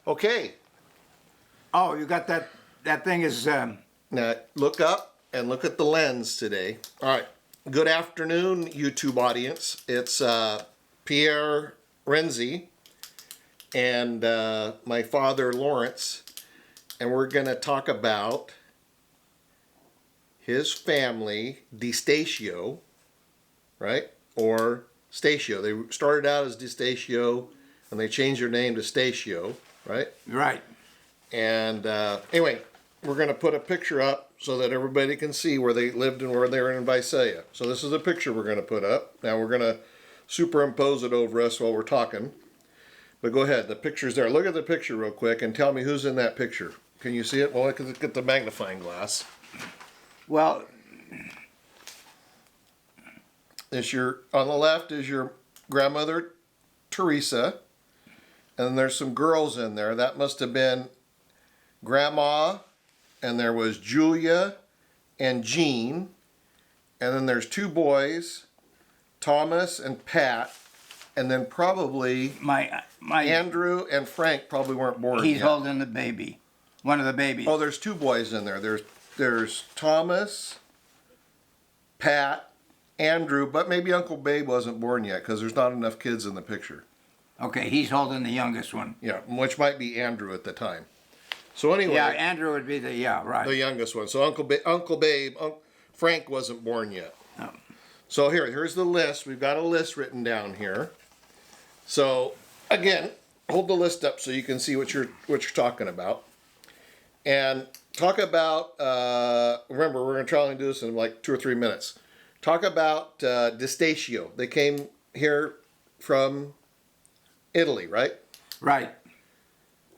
Okay, Oh, you got that. That thing is. now look up and look at the lens today. All right, good afternoon, YouTube audience. It's Pierre Renzi and my father Lawrence, and we're going to talk about his family, Stasio, right? Or Stasio. They started out as Stasio, and they changed their name to Stasio, right? Right. And anyway, we're going to put a picture up so that everybody can see where they lived and where they were in Visalia. So this is a picture we're going to put up. Now we're going to superimpose it over us while we're talking. But go ahead, the picture's there. Look at the picture real quick and tell me who's in that picture. Can you see it? Well, let's get the magnifying glass. Well, On the left is your grandmother, Teresa. And then there's some girls in there. That must have been Grandma, and there was Julia and Jean, and then there's two boys, Thomas and Pat, and then probably my Andrew and Frank probably weren't born he's yet. holding the baby, one of the babies. Oh, there's two boys in there. There's Thomas, Pat, Andrew, but maybe Uncle Babe wasn't born yet because there's not enough kids in the picture. Okay, he's holding the youngest one. Yeah, which might be Andrew at the time. So anyway, Yeah, Andrew would be the the youngest one. So Uncle Babe, Frank wasn't born yet. Oh. So here's the list. We've got a list written down here. So again, hold the list up so you can see what you're talking about, and talk about. Remember, we're going to try and do this in like 2 or 3 minutes. Talk about Stasio. They came here from Italy, right? Right.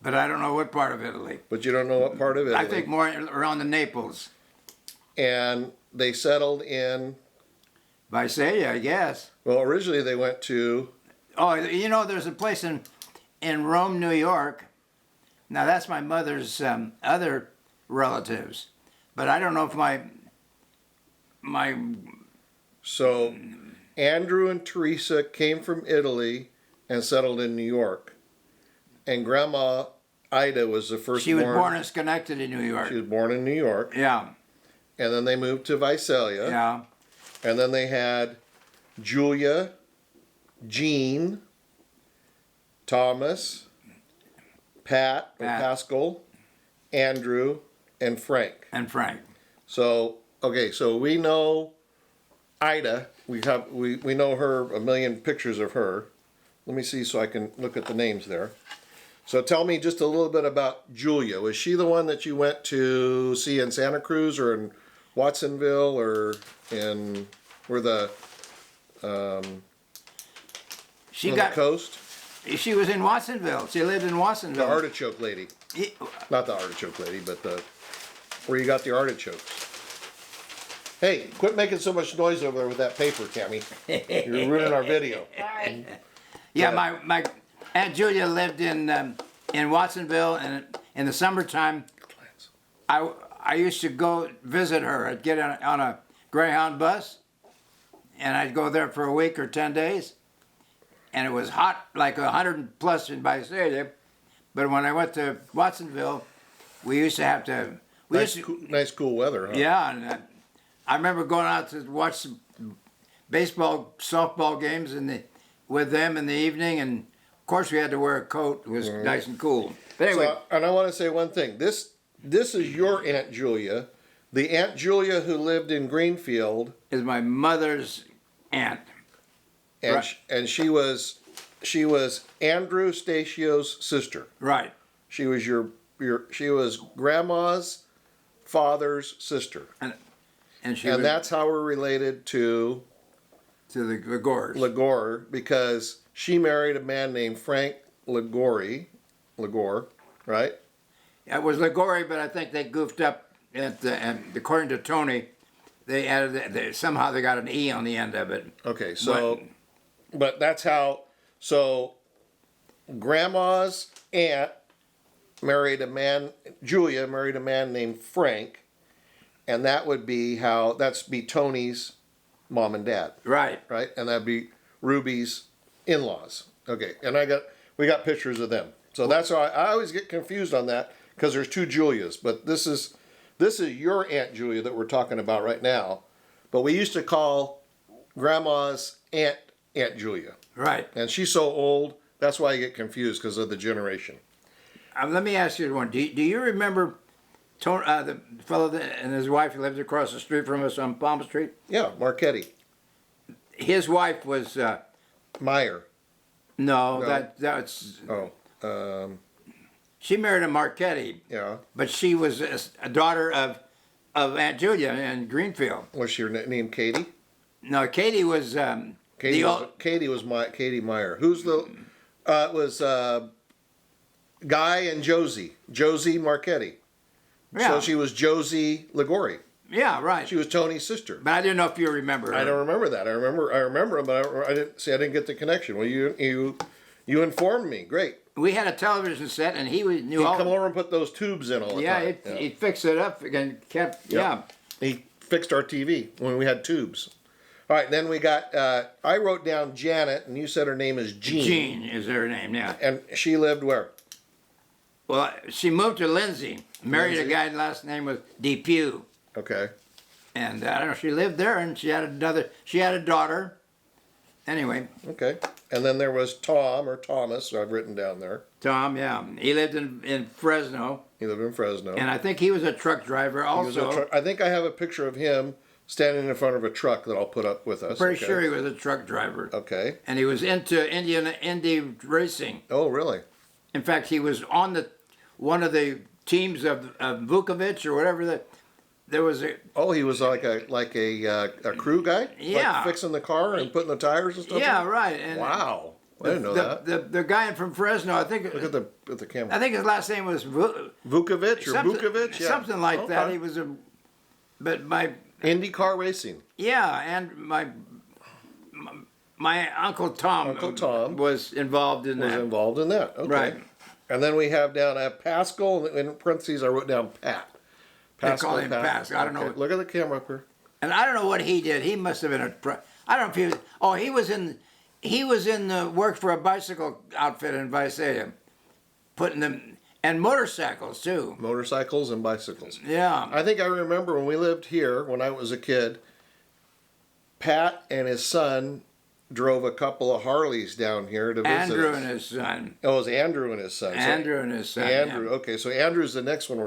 But I don't know what part of Italy. But you don't know what part of Italy. I think more around the Naples. And they settled in. Visalia, I guess. Well, originally they went to. Oh, you know, there's a place in Rome, New York. Now that's my mother's other relatives, but I don't know if my. So, Andrew and Teresa came from Italy and settled in New York, and Grandma Ida was the first. She was born in Schenectady, New York. She was born in New York. Yeah. And then they moved to Visalia. Yeah. And then they had Julia, Jean, Thomas, Pat, or Pascal, Andrew, and Frank. And Frank. So, okay, so we know Ida. We know her, a million pictures of her. Let me see so I can look at the names there. So tell me just a little bit about Julia. Was she the one that you went to see in Santa Cruz or in Watsonville or in where the on the coast? She was in Watsonville. She lived in Watsonville. The artichoke lady. Not the artichoke lady, but the where you got the artichokes. Hey, quit making so much noise over there with that paper, Tammy. You're ruining our video. Yeah, my Aunt Julia lived in Watsonville, and in the summertime, I used to go visit her. I'd get on a Greyhound bus, and I'd go there for a week or 10 days, and it was hot, like 100 plus in Visalia. But when I went to Watsonville, we used to have to. Nice cool weather, huh? Yeah, and I remember going out to watch some baseball, softball games with them in the evening, and of course we had to wear a coat. It was nice and cool. But anyway, so, and I want to say one thing. This is your Aunt Julia. The Aunt Julia who lived in Greenfield is my mother's aunt. And right. And she was Andrew Stasio's sister. Right. She was she was Grandma's father's sister. And that's how we're related to the Legore, because she married a man named Frank Legore, right? It was Legore, but I think they goofed up. And according to Tony, they added somehow they got an E on the end of it. Okay, so but that's how. So Grandma's aunt married a man. Julia married a man named Frank, and that would be that's Tony's mom and dad. Right. Right, and that'd be Ruby's in-laws. Okay, and we got pictures of them. So that's why I always get confused on that because there's two Julias. But this is your Aunt Julia that we're talking about right now. But we used to call Grandma's Aunt Julia. Right. And she's so old, that's why I get confused because of the generation. Let me ask you one. Do you remember the fellow and his wife who lived across the street from us on Palm Street? Yeah, Marchetti. His wife was... Meyer. No, that's... Oh. She married a Marchetti. Yeah. But she was a daughter of Aunt Julia in Greenfield. Was she named Katie? No, Katie was... Katie Katie Meyer. Who's the... it was Guy and Josie. Josie Marchetti. Yeah. So she was Josie Ligori. Yeah, right. She was Tony's sister. But I didn't know if you remember her. I don't remember that. I remember him, but I didn't get the connection. Well, you informed me. Great. We had a television set, and he knew He'd all... come over and put those tubes in all the time. He fixed it up and kept... Yeah. He fixed our TV when we had tubes. All right, then we got... I wrote down Janet, and you said her name is Jean. Jean is her name, yeah. And she lived where? Well, she moved to Lindsay. Married a guy, last name was Depew. Okay. And I don't know, she lived there, and she had a daughter. Anyway. Okay. And then there was Tom, or Thomas, I've written down there. Tom, yeah. He lived in Fresno. He lived in Fresno. And I think he was a truck driver also. I think I have a picture of him standing in front of a truck that I'll put up with us. Pretty sure he was a truck driver. Okay. And he was into Indy racing. Oh, really? In fact, he was on one of the teams of Vukovic or whatever there was a... Oh, he was like a crew guy? Yeah. Like fixing the car and putting the tires and stuff? Yeah, right. And wow. I didn't know that. The guy from Fresno, I think... Look at the camera. I think his last name was... Vukovic or Vukovic? Yeah. Something like that. He was a... But my... IndyCar racing. Yeah, and my Uncle Tom was involved in that. Okay. Right. And then we have down Pascal, in parentheses I wrote down Pat. They call him Pascal. I don't know. Look at the camera up here. And I don't know what he did. He must have been I don't know if he was... Oh, he was in the work for a bicycle outfit in Visalia. Putting them... And motorcycles, too. Motorcycles and bicycles. Yeah. I think I remember when we lived here, when I was a kid, Pat and his son drove a couple of Harleys down here to visit Andrew us. and his son. Oh, it was Andrew and his son. Andrew and his son. Andrew. Yeah. Okay, so Andrew's the next one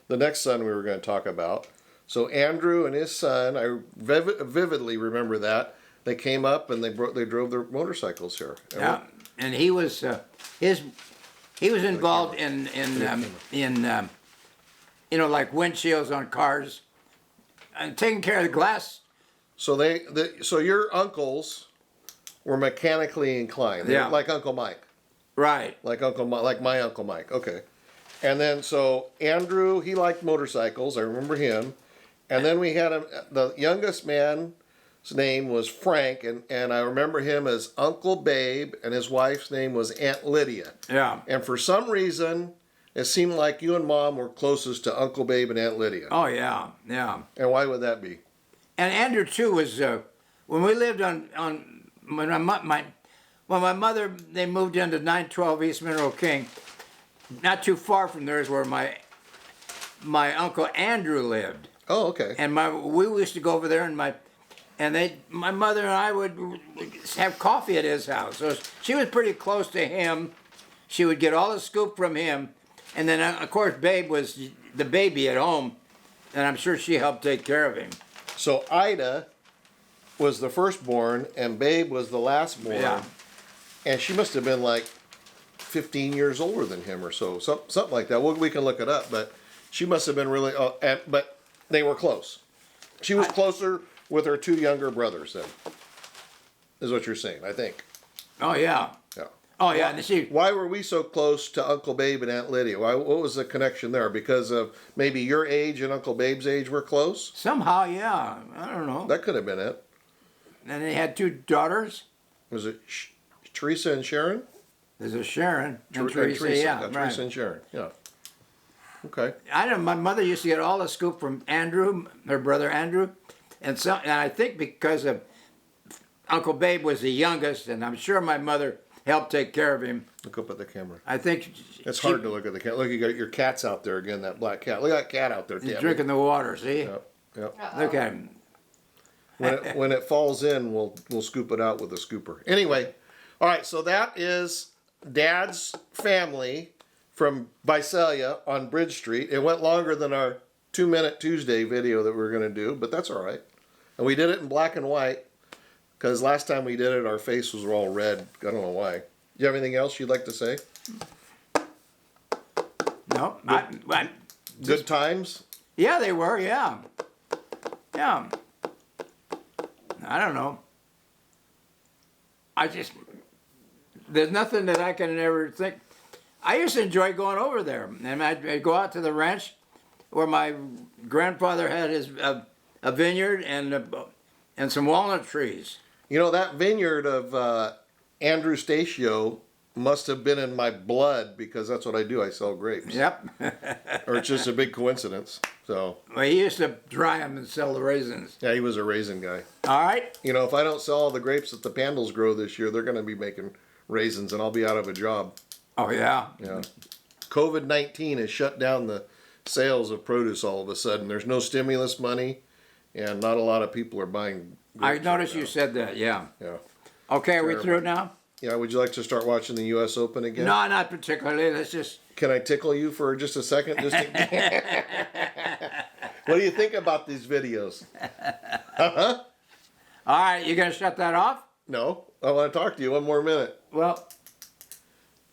the next son we were going to talk about. So Andrew and his son, I vividly remember that. They came up and they drove their motorcycles here. Yeah, and he was he was involved in like windshields on cars and taking care of the glass. So so your uncles were mechanically inclined. Yeah. Like Uncle Mike. Right. Like my Uncle Mike. Okay. And then so Andrew, he liked motorcycles. I remember him. And then we had the youngest man's name was Frank, and I remember him as Uncle Babe, and his wife's name was Aunt Lydia. Yeah. And for some reason, it seemed like you and Mom were closest to Uncle Babe and Aunt Lydia. Oh yeah, yeah. And why would that be? And Andrew too was when we lived when my mother, they moved into 912 East Mineral King. Not too far from there is where my Uncle Andrew lived. Oh, okay. And we used to go over there, and my mother and I would have coffee at his house. So she was pretty close to him. She would get all the scoop from him, and then of course Babe was the baby at home, and I'm sure she helped take care of him. So Ida was the firstborn, and Babe was the lastborn. Yeah. And she must have been like 15 years older than him or so, something like that. We can look it up, but she must have been really. But they were close. She was closer with her two younger brothers. Then, is what you're saying, I think. Oh yeah. Yeah. Oh yeah. And why were we so close to Uncle Babe and Aunt Lydia? What was the connection there? Because of maybe your age and Uncle Babe's age were close? Somehow, yeah. I don't know. That could have been it. And they had two daughters. Was it Teresa and Sharon? There's a Sharon and Teresa, yeah, right. Teresa and Sharon, yeah. Okay. I don't. My mother used to get all the scoop from Andrew, her brother Andrew, and I think because of Uncle Babe was the youngest, and I'm sure my mother help take care of him. Look up at the camera. I think It's hard to look at the cat. Look, you got your cat's out there again. That black cat. Look at that cat out there. He's Tammy. drinking the water. See? Yep. Yep. Look at him. When it falls in, we'll scoop it out with a scooper. Anyway, all right. So that is Dad's family from Visalia on Bridge Street. It went longer than our 2-minute Tuesday video that we were going to do, but that's all right. And we did it in black and white because last time we did it, our faces were all red. I don't know why. Do you have anything else you'd like to say? No. Good times? Yeah, they were. Yeah. Yeah. I don't know. There's nothing that I can ever think. I used to enjoy going over there, and I'd go out to the ranch where my grandfather had his a vineyard and some walnut trees. You know, that vineyard of Andrew Stasio must have been in my blood because that's what I do. I sell grapes. Yep. Or it's just a big coincidence. So. Well, he used to dry them and sell the raisins. Yeah, he was a raisin guy. All right. You know, if I don't sell all the grapes that the Pandals grow this year, they're going to be making raisins and I'll be out of a job. Oh, yeah. Yeah. COVID-19 has shut down the sales of produce all of a sudden. There's no stimulus money and not a lot of people are buying grapes I noticed right you said that, yeah. now. Yeah. Okay, are we Terrible. through now? Yeah, would you like to start watching the U.S. Open again? No, not particularly. Let's just... Can I tickle you for just a second? What do you think about these videos? All right, you going to shut that off? No, I want to talk to you one more minute. Well,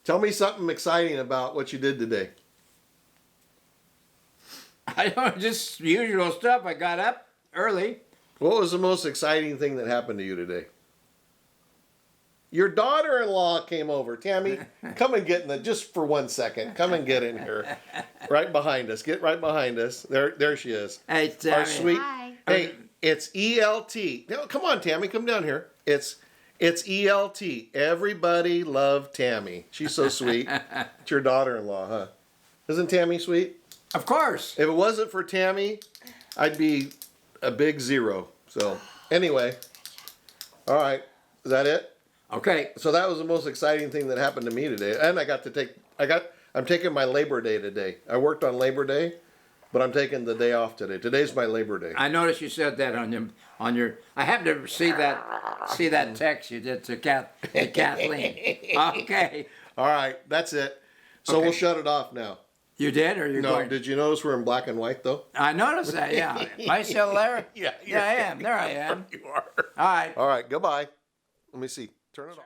Tell me something exciting about what you did today. I don't, just usual stuff. I got up early. What was the most exciting thing that happened to you today? Your daughter-in-law came over. Tammy, come and get in the, just for 1 second. Come and get in here. Right behind us. Get right behind us. There she is. Hey, Tammy. Our sweet. Hi. Hey, it's ELT. No, come on, Tammy, come down here. It's ELT. Everybody loved Tammy. She's so sweet. It's your daughter-in-law, huh? Isn't Tammy sweet? Of course. If it wasn't for Tammy, I'd be a big 0. So, anyway. All right. Is that it? Okay. So that was the most exciting thing that happened to me today. And I'm taking my Labor Day today. I worked on Labor Day, but I'm taking the day off today. Today's my Labor Day. I noticed you said that on your. I happened to see that text you did to Kathleen. Okay. All right, that's it. So Okay. we'll shut it off now. You did, or you No, going? did you notice we're in black and white though? I noticed that. Yeah. Am I still there? Yeah, Yeah, I am. There I am. You are. All right. All right, goodbye. Let me see. Turn it off.